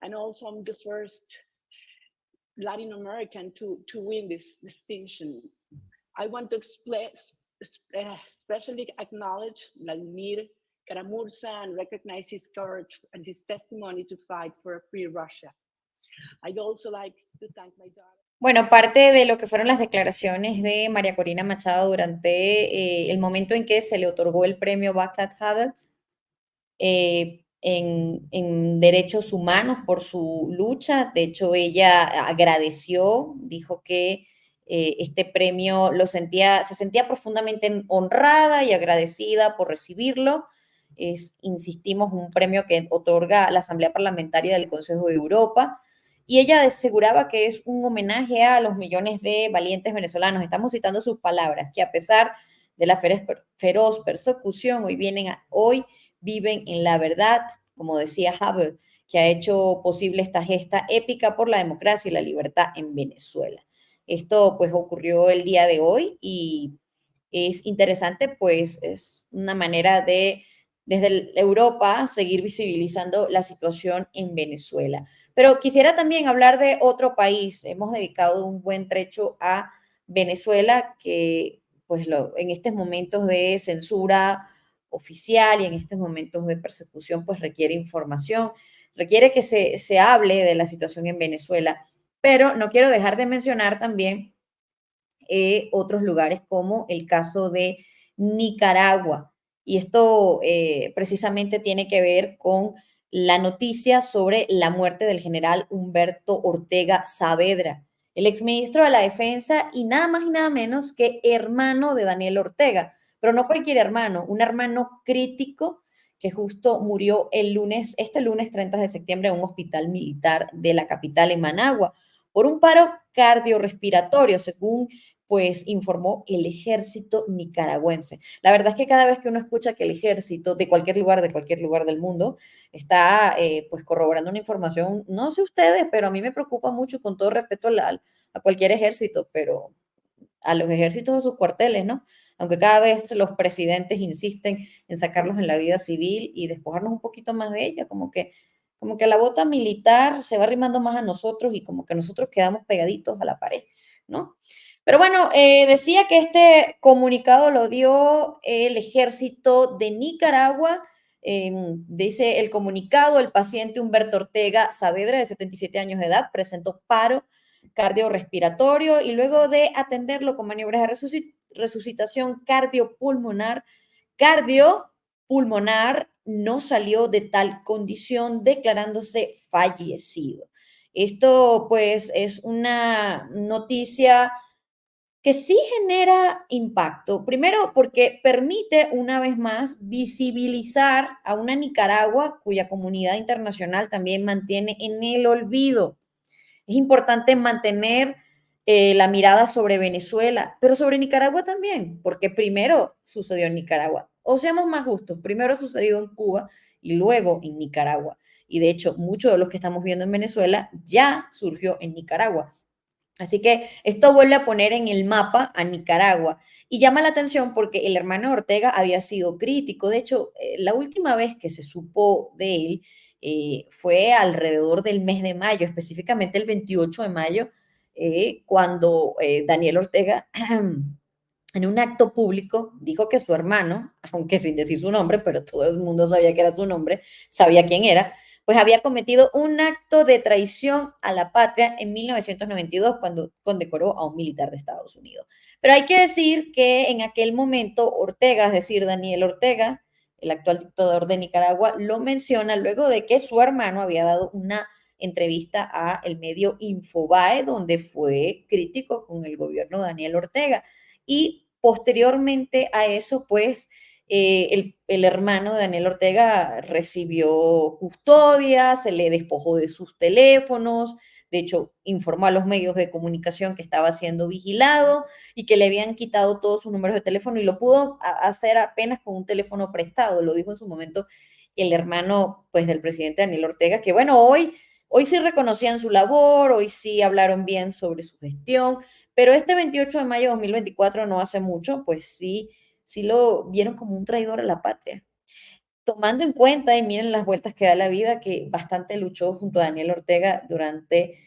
[SPEAKER 7] And also I'm the first Latin American to win this distinction. I want to especially acknowledge Vladimir Kara-Murza and recognize his courage and his testimony to fight for a free Russia. I'd also like to thank my daughter.
[SPEAKER 1] Bueno, parte de lo que fueron las declaraciones de María Corina Machado durante el momento en que se le otorgó el premio Václav Havel en derechos humanos por su lucha. De hecho, ella agradeció, dijo que este premio se sentía profundamente honrada y agradecida por recibirlo. Insistimos, un premio que otorga la Asamblea Parlamentaria del Consejo de Europa. Y ella aseguraba que es un homenaje a los millones de valientes venezolanos. Estamos citando sus palabras, que a pesar de la feroz persecución, hoy viven en la verdad, como decía Havel, que ha hecho posible esta gesta épica por la democracia y la libertad en Venezuela. Esto pues ocurrió el día de hoy y es interesante, pues es una manera de desde Europa seguir visibilizando la situación en Venezuela. Pero quisiera también hablar de otro país. Hemos dedicado un buen trecho a Venezuela, que pues en estos momentos de censura oficial y en estos momentos de persecución, pues requiere información, requiere que se hable de la situación en Venezuela. Pero no quiero dejar de mencionar también otros lugares como el caso de Nicaragua. Y esto precisamente tiene que ver con la noticia sobre la muerte del general Humberto Ortega Saavedra, el exministro de la Defensa y nada más y nada menos que hermano de Daniel Ortega, pero no cualquier hermano, un hermano crítico que justo murió este lunes 30 de septiembre en un hospital militar de la capital en Managua por un paro cardiorrespiratorio, según pues informó el ejército nicaragüense. La verdad es que cada vez que uno escucha que el ejército de cualquier lugar del mundo está pues corroborando una información, no sé ustedes, pero a mí me preocupa mucho, con todo respeto a cualquier ejército, pero a los ejércitos de sus cuarteles, ¿no? Aunque cada vez los presidentes insisten en sacarlos en la vida civil y despojarnos un poquito más de ella, como que la bota militar se va arrimando más a nosotros y como que nosotros quedamos pegaditos a la pared, ¿no? Pero bueno, decía que este comunicado lo dio el ejército de Nicaragua. Dice el comunicado, el paciente Humberto Ortega Saavedra, de 77 años de edad, presentó paro cardiorrespiratorio y luego de atenderlo con maniobras de resucitación cardiopulmonar, no salió de tal condición, declarándose fallecido. Esto pues es una noticia que sí genera impacto. Primero, porque permite una vez más visibilizar a una Nicaragua cuya comunidad internacional también mantiene en el olvido. Es importante mantener la mirada sobre Venezuela, pero sobre Nicaragua también, porque primero sucedió en Nicaragua. O seamos más justos, primero sucedió en Cuba y luego en Nicaragua. Y de hecho, mucho de lo que estamos viendo en Venezuela ya surgió en Nicaragua. Así que esto vuelve a poner en el mapa a Nicaragua y llama la atención porque el hermano Ortega había sido crítico. De hecho, la última vez que se supo de él fue alrededor del mes de mayo, específicamente el 28 de mayo, cuando Daniel Ortega en un acto público dijo que su hermano, aunque sin decir su nombre, pero todo el mundo sabía que era su nombre, sabía quién era, pues había cometido un acto de traición a la patria en 1992 cuando condecoró a un militar de Estados Unidos. Pero hay que decir que en aquel momento Ortega, es decir, Daniel Ortega, el actual dictador de Nicaragua, lo menciona luego de que su hermano había dado una entrevista a el medio Infobae, donde fue crítico con el gobierno de Daniel Ortega. Y posteriormente a eso, pues, el hermano de Daniel Ortega recibió custodia, se le despojó de sus teléfonos, de hecho, informó a los medios de comunicación que estaba siendo vigilado y que le habían quitado todos sus números de teléfono y lo pudo hacer apenas con un teléfono prestado, lo dijo en su momento el hermano, pues, del presidente Daniel Ortega, que bueno, hoy sí reconocían su labor, hoy sí hablaron bien sobre su gestión, pero este 28 de mayo de 2024, no hace mucho, pues sí lo vieron como un traidor a la patria. Tomando en cuenta, y miren las vueltas que da la vida, que bastante luchó junto a Daniel Ortega durante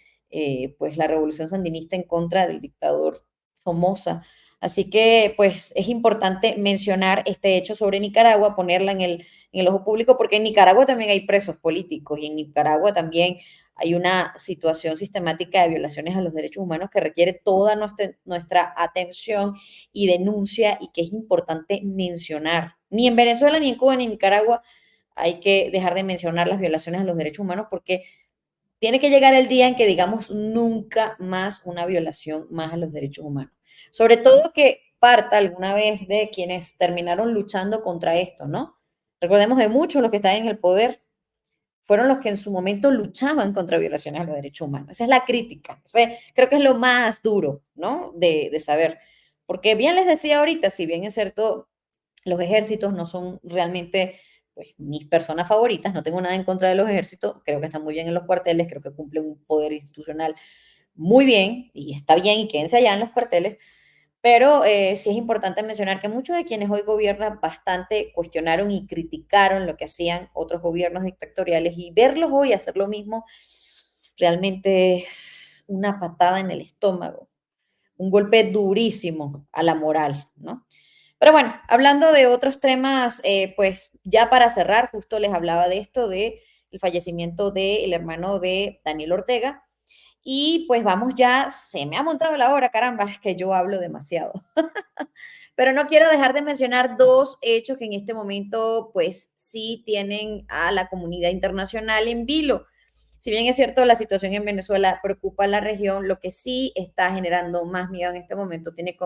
[SPEAKER 1] pues la revolución sandinista en contra del dictador Somoza. Así que pues es importante mencionar este hecho sobre Nicaragua, ponerla en el ojo público, porque en Nicaragua también hay presos políticos y en Nicaragua también hay una situación sistemática de violaciones a los derechos humanos que requiere toda nuestra atención y denuncia y que es importante mencionar. Ni en Venezuela, ni en Cuba, ni en Nicaragua hay que dejar de mencionar las violaciones a los derechos humanos porque tiene que llegar el día en que digamos nunca más una violación más a los derechos humanos. Sobre todo que parta alguna vez de quienes terminaron luchando contra esto, ¿no? Recordemos de muchos los que están en el poder fueron los que en su momento luchaban contra violaciones a los derechos humanos. Esa es la crítica. Creo que es lo más duro, ¿no? De saber. Porque bien les decía ahorita, si bien es cierto, los ejércitos no son realmente pues, mis personas favoritas, no tengo nada en contra de los ejércitos, creo que están muy bien en los cuarteles, creo que cumplen un poder institucional muy bien y está bien y quédense allá en los cuarteles, pero sí es importante mencionar que muchos de quienes hoy gobiernan bastante cuestionaron y criticaron lo que hacían otros gobiernos dictatoriales y verlos hoy hacer lo mismo realmente es una patada en el estómago, un golpe durísimo a la moral, ¿no? Pero bueno, hablando de otros temas, pues ya para cerrar, justo les hablaba de esto, de el fallecimiento del hermano de Daniel Ortega, y pues vamos ya, se me ha montado la hora, caramba, es que yo hablo demasiado. Pero no quiero dejar de mencionar dos hechos que en este momento pues sí tienen a la comunidad internacional en vilo. Si bien es cierto, la situación en Venezuela preocupa a la región, lo que sí está generando más miedo en este momento tiene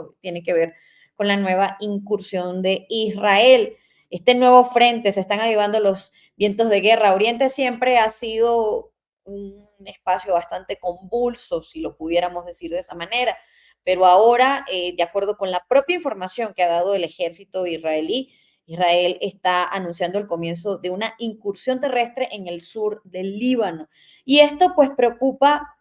[SPEAKER 1] que ver con la nueva incursión de Israel. Este nuevo frente, se están avivando los vientos de guerra. Oriente siempre ha sido un espacio bastante convulso, si lo pudiéramos decir de esa manera, pero ahora, de acuerdo con la propia información que ha dado el ejército israelí, Israel está anunciando el comienzo de una incursión terrestre en el sur del Líbano. Y esto pues preocupa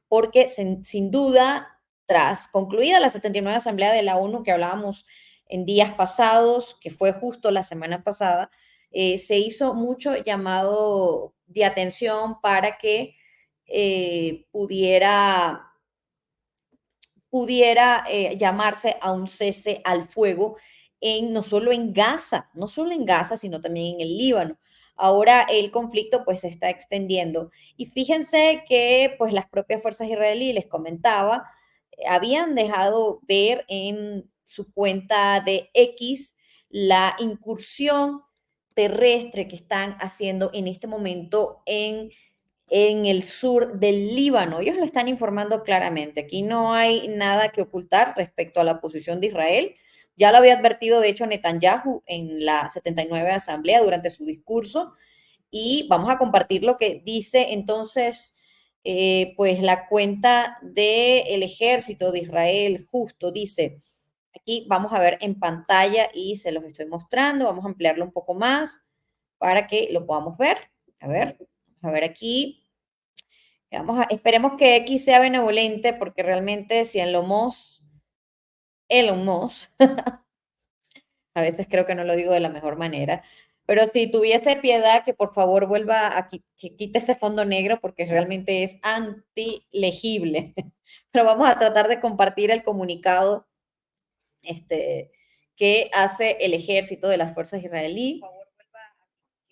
[SPEAKER 1] porque sin duda, tras concluida la 79 Asamblea de la ONU que hablábamos en días pasados, que fue justo la semana pasada, se hizo mucho llamado de atención para que pudiera llamarse a un cese al fuego no solo en Gaza, no solo en Gaza, sino también en el Líbano. Ahora el conflicto pues se está extendiendo y fíjense que pues las propias fuerzas israelíes, les comentaba, habían dejado ver en su cuenta de X la incursión terrestre que están haciendo en este momento en en el sur del Líbano. Ellos lo están informando claramente. Aquí no hay nada que ocultar respecto a la posición de Israel. Ya lo había advertido, de hecho, Netanyahu en la 79 Asamblea durante su discurso. Y vamos a compartir lo que dice entonces, pues la cuenta del ejército de Israel justo. Dice, aquí vamos a ver en pantalla y se los estoy mostrando. Vamos a ampliarlo un poco más para que lo podamos ver. Vamos a ver aquí. Esperemos que X sea benevolente, porque realmente si Elon Musk, a veces creo que no lo digo de la mejor manera, pero si tuviese piedad, que por favor vuelva a que quite ese fondo negro, porque realmente es antilegible. Pero vamos a tratar de compartir el comunicado que hace el ejército de las fuerzas israelíes.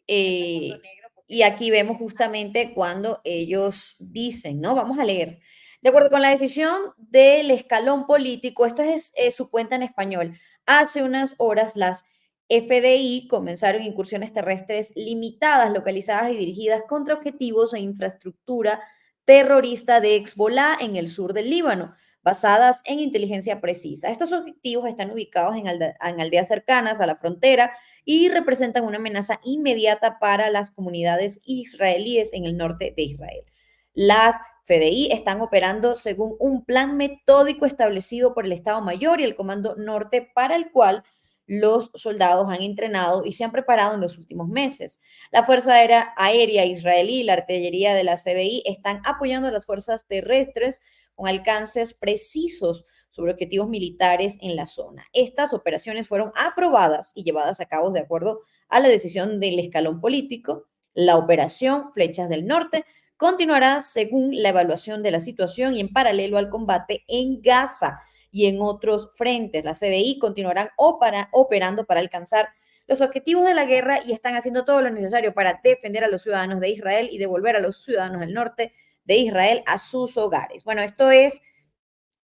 [SPEAKER 1] Y aquí vemos justamente cuando ellos dicen, ¿no? Vamos a leer. De acuerdo con la decisión del escalón político, esto es su cuenta en español, hace unas horas las FDI comenzaron incursiones terrestres limitadas, localizadas y dirigidas contra objetivos e infraestructura terrorista de Hezbollah en el sur del Líbano, basadas en inteligencia precisa. Estos objetivos están ubicados en aldeas cercanas a la frontera y representan una amenaza inmediata para las comunidades israelíes en el norte de Israel. Las FDI están operando según un plan metódico establecido por el Estado Mayor y el Comando Norte, para el cual los soldados han entrenado y se han preparado en los últimos meses. La Fuerza Aérea Israelí y la artillería de las FDI están apoyando a las fuerzas terrestres con alcances precisos sobre objetivos militares en la zona. Estas operaciones fueron aprobadas y llevadas a cabo de acuerdo a la decisión del escalón político. La operación Flechas del Norte continuará según la evaluación de la situación y en paralelo al combate en Gaza y en otros frentes. Las FDI continuarán operando para alcanzar los objetivos de la guerra y están haciendo todo lo necesario para defender a los ciudadanos de Israel y devolver a los ciudadanos del norte de Israel a sus hogares. Bueno, esto es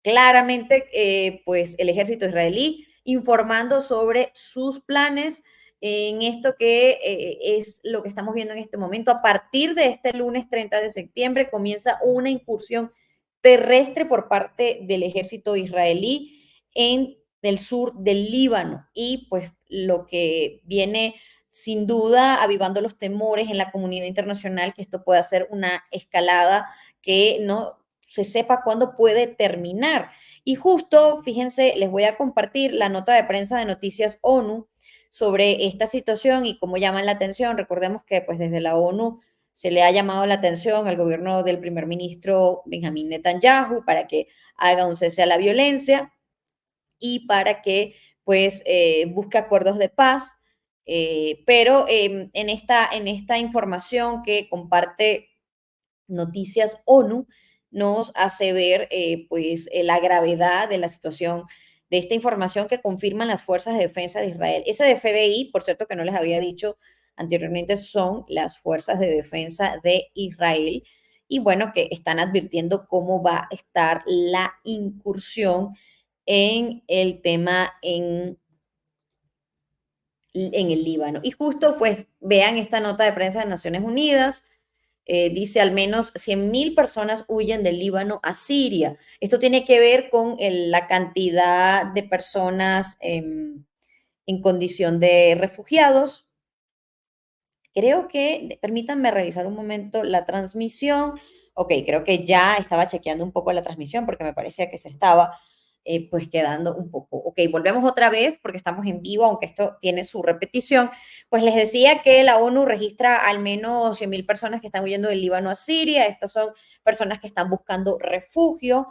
[SPEAKER 1] claramente pues el ejército israelí informando sobre sus planes en esto que es lo que estamos viendo en este momento. A partir de este lunes 30 de septiembre comienza una incursión terrestre por parte del ejército israelí en el sur del Líbano, y pues lo que viene sin duda avivando los temores en la comunidad internacional, que esto pueda ser una escalada que no se sepa cuándo puede terminar. Y justo, fíjense, les voy a compartir la nota de prensa de Noticias ONU sobre esta situación y cómo llaman la atención. Recordemos que pues desde la ONU se le ha llamado la atención al gobierno del primer ministro Benjamín Netanyahu para que haga un cese a la violencia y para que pues busque acuerdos de paz. Pero en esta información que comparte Noticias ONU, nos hace ver pues la gravedad de la situación, de esta información que confirman las fuerzas de defensa de Israel. Ese de FDI, por cierto, que no les había dicho anteriormente, son las fuerzas de defensa de Israel, y bueno, que están advirtiendo cómo va a estar la incursión en el tema en el Líbano. Y justo pues vean esta nota de prensa de Naciones Unidas. Dice al menos 100.000 personas huyen del Líbano a Siria. Esto tiene que ver con la cantidad de personas en condición de refugiados. Creo que, permítanme revisar un momento la transmisión. Ok, creo que ya estaba chequeando un poco la transmisión porque me parecía que se estaba pues quedando un poco. Ok, volvemos otra vez porque estamos en vivo, aunque esto tiene su repetición. Pues les decía que la ONU registra al menos 100.000 personas que están huyendo del Líbano a Siria. Estas son personas que están buscando refugio.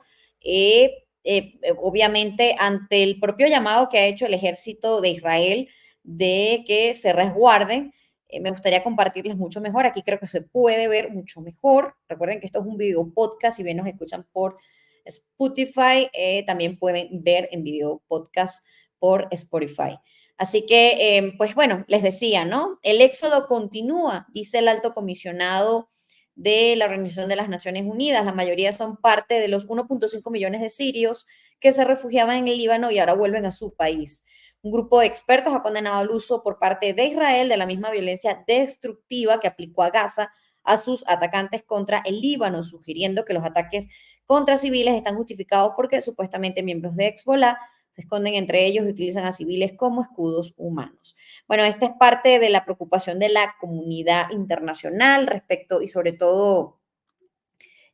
[SPEAKER 1] Obviamente, ante el propio llamado que ha hecho el ejército de Israel de que se resguarden, me gustaría compartirles mucho mejor. Aquí creo que se puede ver mucho mejor. Recuerden que esto es un video podcast. Si bien nos escuchan por Spotify, también pueden ver en video podcast por Spotify. Así que, pues bueno, les decía, ¿no? El éxodo continúa, dice el alto comisionado de la Organización de las Naciones Unidas. La mayoría son parte de los 1.5 millones de sirios que se refugiaban en el Líbano y ahora vuelven a su país. Un grupo de expertos ha condenado el uso por parte de Israel de la misma violencia destructiva que aplicó a Gaza a sus atacantes contra el Líbano, sugiriendo que los ataques contra civiles están justificados porque supuestamente miembros de Hezbollah se esconden entre ellos y utilizan a civiles como escudos humanos. Bueno, esta es parte de la preocupación de la comunidad internacional respecto y sobre todo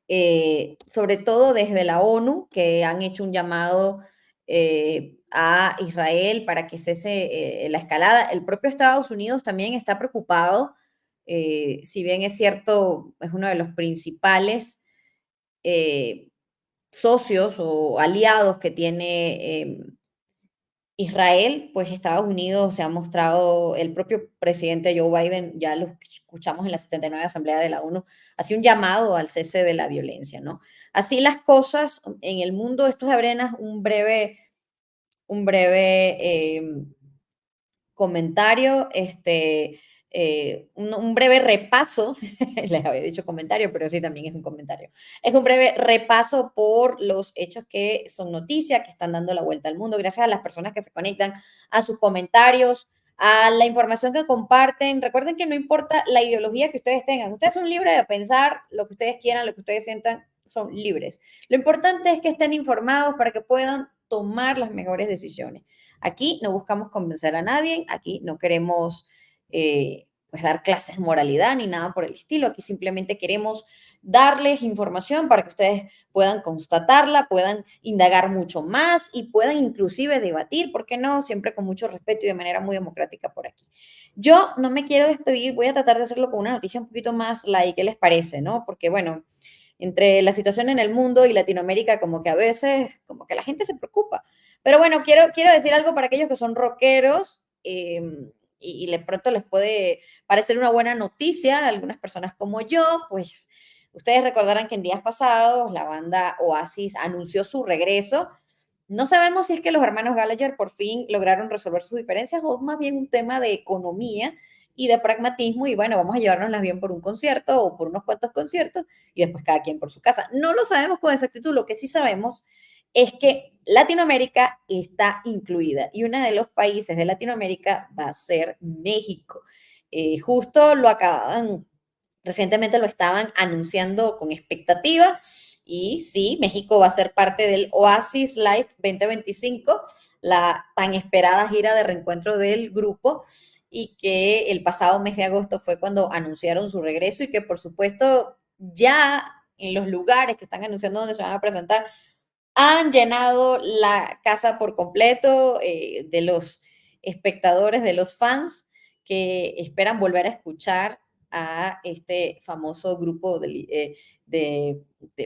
[SPEAKER 1] desde la ONU, que han hecho un llamado a Israel para que cese la escalada. El propio Estados Unidos también está preocupado, si bien es cierto, es uno de los principales socios o aliados que tiene Israel, pues Estados Unidos se ha mostrado, el propio presidente Joe Biden, ya lo escuchamos en la 79 Asamblea de la ONU, hacía un llamado al cese de la violencia, ¿no? Así las cosas en el mundo, esto es Brenas, un breve comentario, un breve repaso, les había dicho comentario, pero sí también es un comentario. Es un breve repaso por los hechos que son noticia, que están dando la vuelta al mundo. Gracias a las personas que se conectan, a sus comentarios, a la información que comparten. Recuerden que no importa la ideología que ustedes tengan, ustedes son libres de pensar lo que ustedes quieran, lo que ustedes sientan, son libres. Lo importante es que estén informados para que puedan tomar las mejores decisiones. Aquí no buscamos convencer a nadie, aquí no queremos pues dar clases de moralidad ni nada por el estilo, aquí simplemente queremos darles información para que ustedes puedan constatarla, puedan indagar mucho más y puedan inclusive debatir, ¿por qué no? Siempre con mucho respeto y de manera muy democrática por aquí. Yo no me quiero despedir, voy a tratar de hacerlo con una noticia un poquito más light, ¿qué les parece? ¿No? Porque bueno, entre la situación en el mundo y Latinoamérica, como que a veces, como que la gente se preocupa. Pero bueno, quiero decir algo para aquellos que son rockeros y de pronto les puede parecer una buena noticia a algunas personas como yo, pues ustedes recordarán que en días pasados la banda Oasis anunció su regreso. No sabemos si es que los hermanos Gallagher por fin lograron resolver sus diferencias o más bien un tema de economía y de pragmatismo y bueno, vamos a llevárnoslas bien por un concierto o por unos cuantos conciertos y después cada quien por su casa. No lo sabemos con exactitud, lo que sí sabemos es que Latinoamérica está incluida y uno de los países de Latinoamérica va a ser México. Justo lo acaban, recientemente lo estaban anunciando con expectativa y sí, México va a ser parte del Oasis Live 2025, la tan esperada gira de reencuentro del grupo y que el pasado mes de agosto fue cuando anunciaron su regreso y que por supuesto ya en los lugares que están anunciando donde se van a presentar han llenado la casa por completo de los espectadores, de los fans que esperan volver a escuchar a este famoso grupo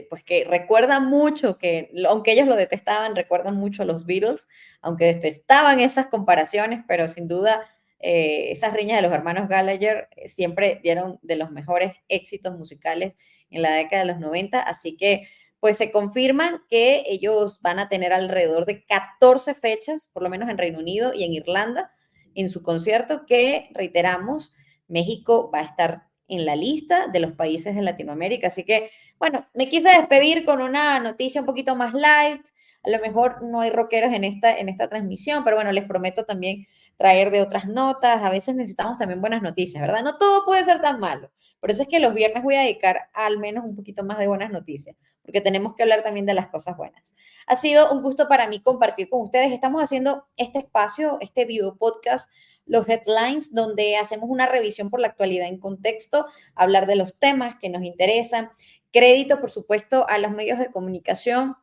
[SPEAKER 1] pues que recuerdan mucho, que aunque ellos lo detestaban, recuerdan mucho a los Beatles, aunque detestaban esas comparaciones, pero sin duda esas riñas de los hermanos Gallagher siempre dieron de los mejores éxitos musicales en la década de los 90, así que pues se confirman que ellos van a tener alrededor de 14 fechas, por lo menos en Reino Unido y en Irlanda, en su concierto, que reiteramos, México va a estar en la lista de los países de Latinoamérica. Así que, bueno, me quise despedir con una noticia un poquito más light. A lo mejor no hay rockeros en esta transmisión, pero bueno, les prometo también traer de otras notas. A veces necesitamos también buenas noticias, ¿verdad? No todo puede ser tan malo. Por eso es que los viernes voy a dedicar al menos un poquito más de buenas noticias, porque tenemos que hablar también de las cosas buenas. Ha sido un gusto para mí compartir con ustedes. Estamos haciendo este espacio, este video podcast, los headlines, donde hacemos una revisión por la actualidad en contexto, hablar de los temas que nos interesan. Crédito, por supuesto, a los medios de comunicación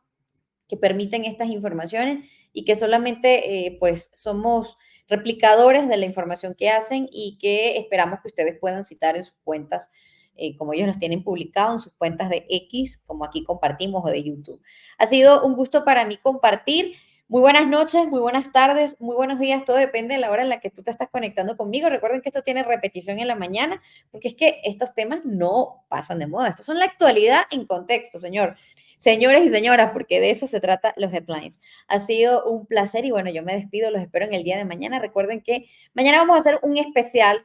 [SPEAKER 1] que permiten estas informaciones y que solamente pues somos replicadores de la información que hacen y que esperamos que ustedes puedan citar en sus cuentas, como ellos nos tienen publicado en sus cuentas de X, como aquí compartimos, o de YouTube. Ha sido un gusto para mí compartir. Muy buenas noches, muy buenas tardes, muy buenos días, todo depende de la hora en la que tú te estás conectando conmigo. Recuerden que esto tiene repetición en la mañana, porque es que estos temas no pasan de moda. Estos son la actualidad en contexto, señores y señoras, porque de eso se trata los headlines. Ha sido un placer y bueno, yo me despido, los espero en el día de mañana. Recuerden que mañana vamos a hacer un especial,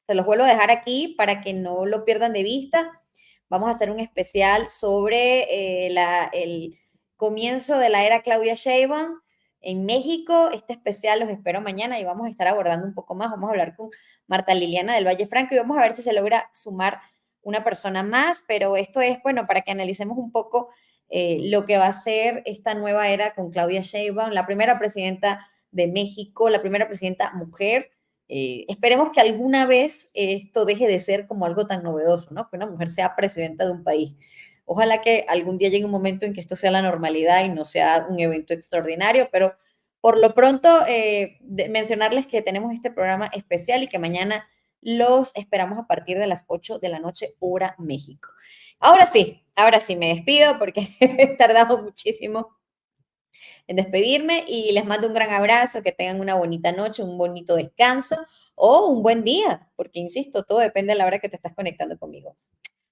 [SPEAKER 1] se los vuelvo a dejar aquí para que no lo pierdan de vista. Vamos a hacer un especial sobre el comienzo de la era Claudia Sheinbaum en México. Este especial los espero mañana y vamos a estar abordando un poco más. Vamos a hablar con Marta Liliana del Valle Franco y vamos a ver si se logra sumar una persona más, pero esto es, bueno, para que analicemos un poco lo que va a ser esta nueva era con Claudia Sheinbaum, la primera presidenta de México, la primera presidenta mujer. Esperemos que alguna vez esto deje de ser como algo tan novedoso, ¿no? Que una mujer sea presidenta de un país. Ojalá que algún día llegue un momento en que esto sea la normalidad y no sea un evento extraordinario, pero por lo pronto mencionarles que tenemos este programa especial y que mañana los esperamos a partir de las 8 de la noche, hora México. Ahora sí, me despido porque he tardado muchísimo en despedirme y les mando un gran abrazo, que tengan una bonita noche, un bonito descanso o un buen día, porque insisto, todo depende de la hora que te estás conectando conmigo.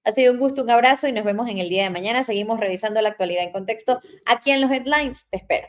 [SPEAKER 1] Ha sido un gusto, un abrazo y nos vemos en el día de mañana. Seguimos revisando la actualidad en contexto aquí en los Headlines. Te espero.